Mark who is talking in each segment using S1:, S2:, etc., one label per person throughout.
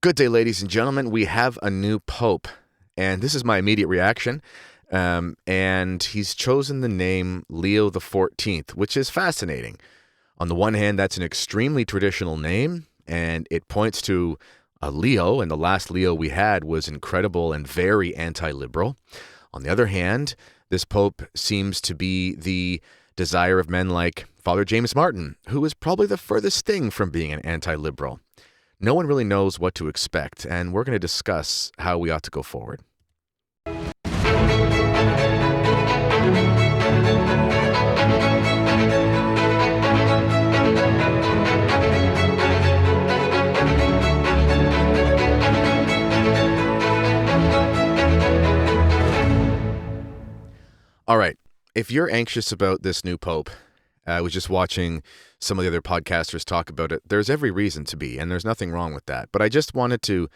S1: Good day, ladies and gentlemen. We have a new pope, and this is my immediate reaction. And he's chosen the name Leo the 14th, which is fascinating. On the one hand, that's an extremely traditional name, and it points to a Leo, and the last Leo we had was incredible and very anti-liberal. On the other hand, this pope seems to be the desire of men like Father James Martin, who is probably the furthest thing from being an anti-liberal. No one really knows what to expect, and we're going to discuss how we ought to go forward. All right, if you're anxious about this new pope, I was just watching some of the other podcasters talk about it. There's every reason to be, and there's nothing wrong with that. But I just wanted to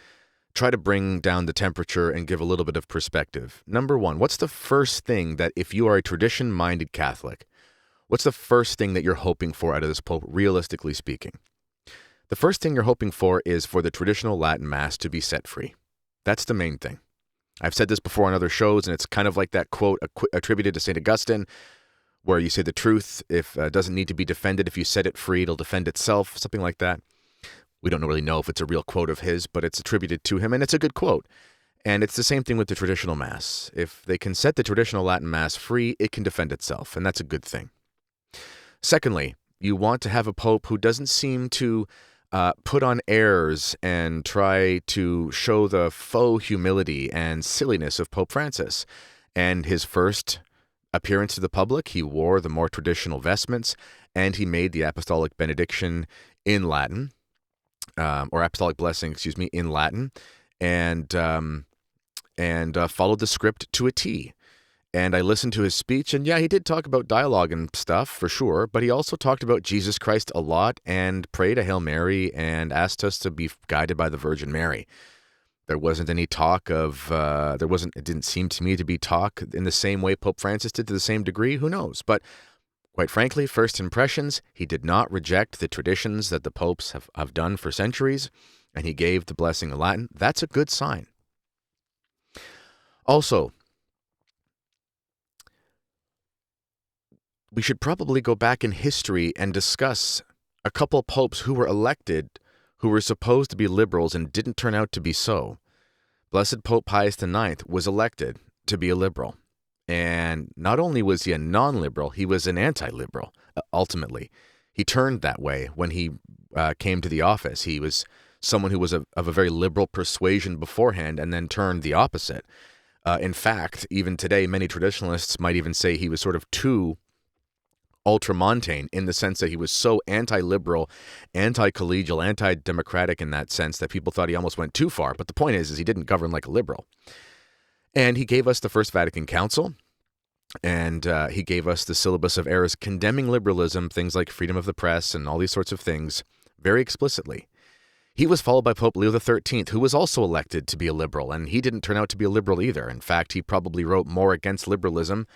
S1: try to bring down the temperature and give a little bit of perspective. Number one, what's the first thing that, if you are a tradition-minded Catholic, what's the first thing that you're hoping for out of this pope, realistically speaking? The first thing you're hoping for is for the traditional Latin Mass to be set free. That's the main thing. I've said this before on other shows, and it's kind of like that quote attributed to St. Augustine, where you say the truth doesn't need to be defended. If you set it free, it'll defend itself, something like that. We don't really know if it's a real quote of his, but it's attributed to him, and it's a good quote. And it's the same thing with the traditional Mass. If they can set the traditional Latin Mass free, it can defend itself, and that's a good thing. Secondly, you want to have a pope who doesn't seem to put on airs and try to show the faux humility and silliness of Pope Francis. And his first appearance to the public, he wore the more traditional vestments, and he made the apostolic benediction in Latin, or apostolic blessing, in Latin, and followed the script to a T. And I listened to his speech, and yeah, he did talk about dialogue and stuff, for sure, but he also talked about Jesus Christ a lot and prayed a Hail Mary and asked us to be guided by the Virgin Mary. There wasn't any talk of, it didn't seem to me to be talk in the same way Pope Francis did, to the same degree, who knows? But quite frankly, first impressions, he did not reject the traditions that the popes have done for centuries, and he gave the blessing in Latin. That's a good sign. Also, we should probably go back in history and discuss a couple popes who were elected who were supposed to be liberals and didn't turn out to be so. Blessed Pope Pius IX was elected to be a liberal. And not only was he a non-liberal, he was an anti-liberal, ultimately. He turned that way when he came to the office. He was someone who was of a very liberal persuasion beforehand and then turned the opposite. In fact, even today, many traditionalists might even say he was sort of too ultramontane, in the sense that he was so anti-liberal, anti-collegial, anti-democratic in that sense that people thought he almost went too far. But the point is he didn't govern like a liberal. And he gave us the First Vatican Council, and he gave us the syllabus of errors condemning liberalism, things like freedom of the press and all these sorts of things, very explicitly. He was followed by Pope Leo XIII, who was also elected to be a liberal, and he didn't turn out to be a liberal either. In fact, he probably wrote more against liberalism,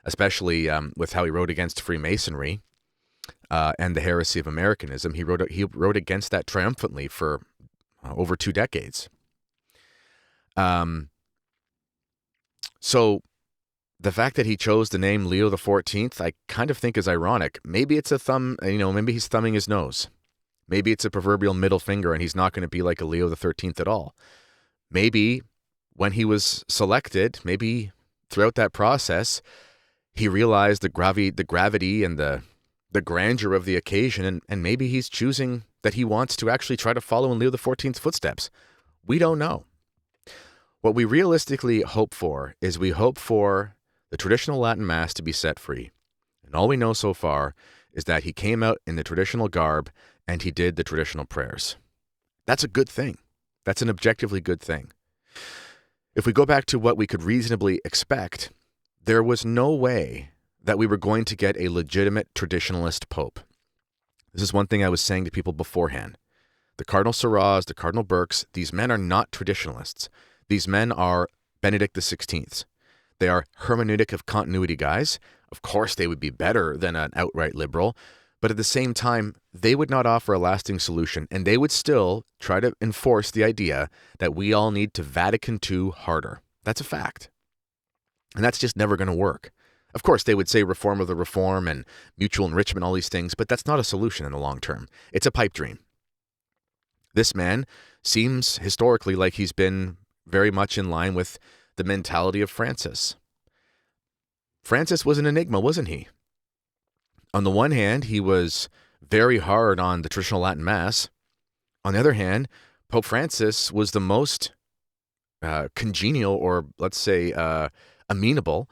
S1: especially with how he wrote against Freemasonry and the heresy of Americanism. He wrote against that triumphantly for over 2 decades. So the fact that he chose the name Leo XIV, I kind of think is ironic. Maybe it's a thumb, maybe he's thumbing his nose. Maybe it's a proverbial middle finger and he's not going to be like a Leo XIII at all. Maybe when he was selected, maybe throughout that process, he realized the gravity and the grandeur of the occasion, and maybe he's choosing that he wants to actually try to follow in Leo XIV's footsteps. We don't know. What we realistically hope for is we hope for the traditional Latin Mass to be set free. And all we know so far is that he came out in the traditional garb and he did the traditional prayers. That's a good thing. That's an objectively good thing. If we go back to what we could reasonably expect, there was no way that we were going to get a legitimate traditionalist pope. This is one thing I was saying to people beforehand. The Cardinal Sarahs, the Cardinal Burkes, these men are not traditionalists. These men are Benedict XVI's. They are hermeneutic of continuity guys. Of course, they would be better than an outright liberal, But at the same time, they would not offer a lasting solution, and they would still try to enforce the idea that we all need to Vatican II harder. That's a fact. And that's just never going to work. Of course, they would say reform of the reform and mutual enrichment, all these things, but that's not a solution in the long term. It's a pipe dream. This man seems historically like he's been very much in line with the mentality of Francis. Francis was an enigma, wasn't he? On the one hand, he was very hard on the traditional Latin Mass. On the other hand, Pope Francis was the most congenial, or let's say amenable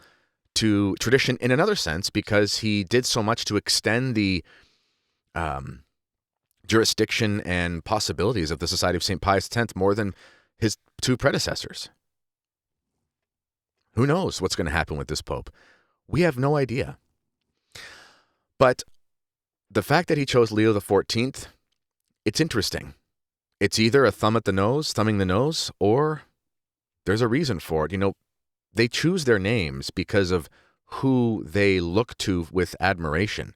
S1: to tradition in another sense, because he did so much to extend the jurisdiction and possibilities of the Society of St. Pius X more than his two predecessors. Who knows what's going to happen with this Pope? We have no idea. But the fact that he chose Leo XIV, it's interesting. It's either a thumbing the nose, or there's a reason for it. You know, they choose their names because of who they look to with admiration.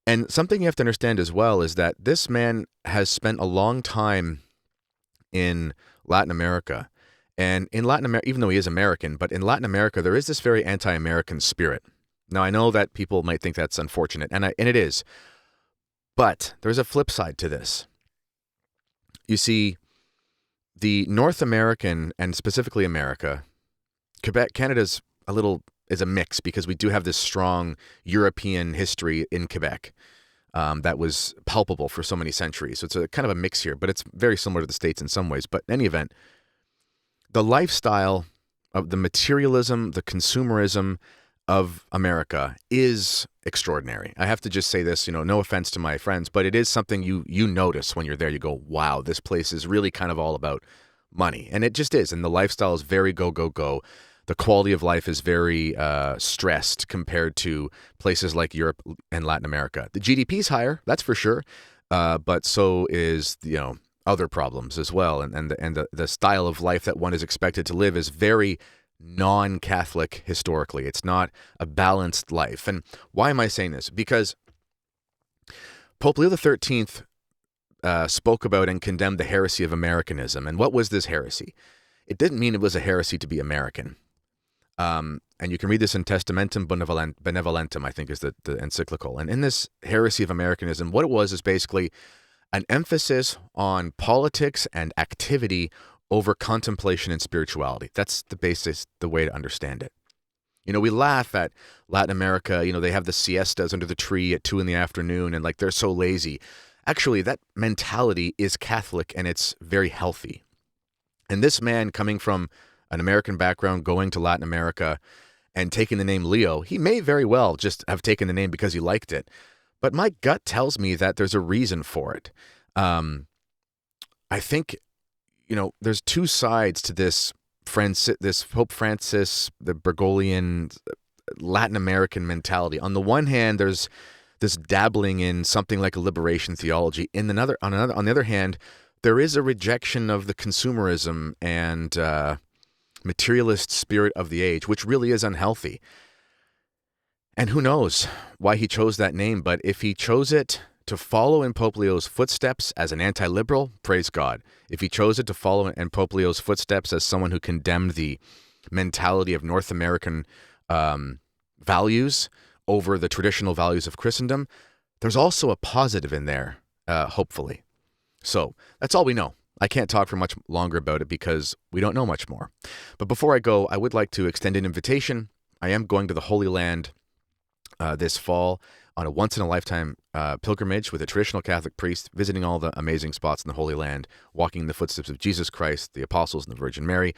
S1: And something you have to understand as well is that this man has spent a long time in Latin America. And in Latin America, even though he is American, but in Latin America, there is this very anti-American spirit. Now, I know that people might think that's unfortunate, and it is. But there's a flip side to this. You see, the North American, and specifically America, Quebec, Canada's is a mix, because we do have this strong European history in Quebec that was palpable for so many centuries. So it's a kind of a mix here, but it's very similar to the States in some ways. But in any event, the lifestyle of the materialism, the consumerism of America is extraordinary. I have to just say this, no offense to my friends, but it is something you notice when you're there. You go, wow, this place is really kind of all about money. And it just is. And the lifestyle is very go, go, go. The quality of life is very stressed compared to places like Europe and Latin America. The GDP is higher, that's for sure, but so is other problems as well. And the style of life that one is expected to live is very non-Catholic historically. It's not a balanced life. And why am I saying this? Because Pope Leo XIII spoke about and condemned the heresy of Americanism. And what was this heresy? It didn't mean it was a heresy to be American. And you can read this in Testamentum Benevolentum, I think is the encyclical. And in this heresy of Americanism, what it was is basically an emphasis on politics and activity over contemplation and spirituality. That's the basis, the way to understand it. We laugh at Latin America, they have the siestas under the tree at 2 p.m, and they're so lazy. Actually, that mentality is Catholic, and it's very healthy. And this man, coming from an American background, going to Latin America and taking the name Leo, he may very well just have taken the name because he liked it. But my gut tells me that there's a reason for it. I think, there's two sides to this Pope Francis, the Bergoglian Latin American mentality. On the one hand, there's this dabbling in something like a liberation theology. On the other hand, there is a rejection of the consumerism and materialist spirit of the age, which really is unhealthy. And who knows why he chose that name, but if he chose it to follow in Pope Leo's footsteps as an anti-liberal, praise God. If he chose it to follow in Pope Leo's footsteps as someone who condemned the mentality of North American values over the traditional values of Christendom, there's also a positive in there, hopefully. So that's all we know. I can't talk for much longer about it because we don't know much more. But before I go, I would like to extend an invitation. I am going to the Holy Land this fall on a once-in-a-lifetime pilgrimage with a traditional Catholic priest, visiting all the amazing spots in the Holy Land, walking in the footsteps of Jesus Christ, the apostles, and the Virgin Mary.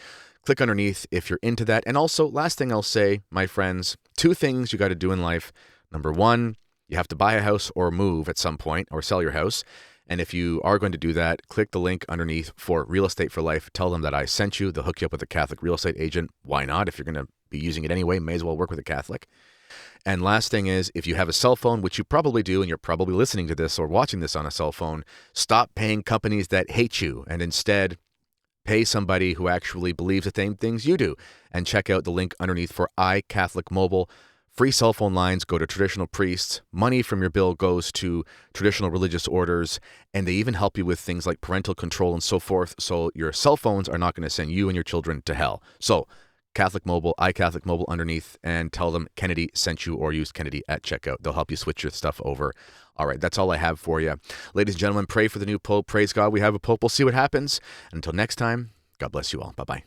S1: Click underneath if you're into that. And also, last thing I'll say, my friends, 2 things you got to do in life. Number 1, you have to buy a house or move at some point, or sell your house. And if you are going to do that, click the link underneath for Real Estate for Life. Tell them that I sent you. They'll hook you up with a Catholic real estate agent. Why not? If you're going to be using it anyway, may as well work with a Catholic. And last thing is, if you have a cell phone, which you probably do, and you're probably listening to this or watching this on a cell phone, stop paying companies that hate you and instead pay somebody who actually believes the same things you do. And check out the link underneath for iCatholic Mobile Free cell phone lines go to traditional priests. Money from your bill goes to traditional religious orders. And they even help you with things like parental control and so forth. So your cell phones are not going to send you and your children to hell. So Catholic Mobile, iCatholic Mobile underneath, and tell them Kennedy sent you or use Kennedy at checkout. They'll help you switch your stuff over. All right, that's all I have for you. Ladies and gentlemen, pray for the new Pope. Praise God we have a Pope. We'll see what happens. Until next time, God bless you all. Bye-bye.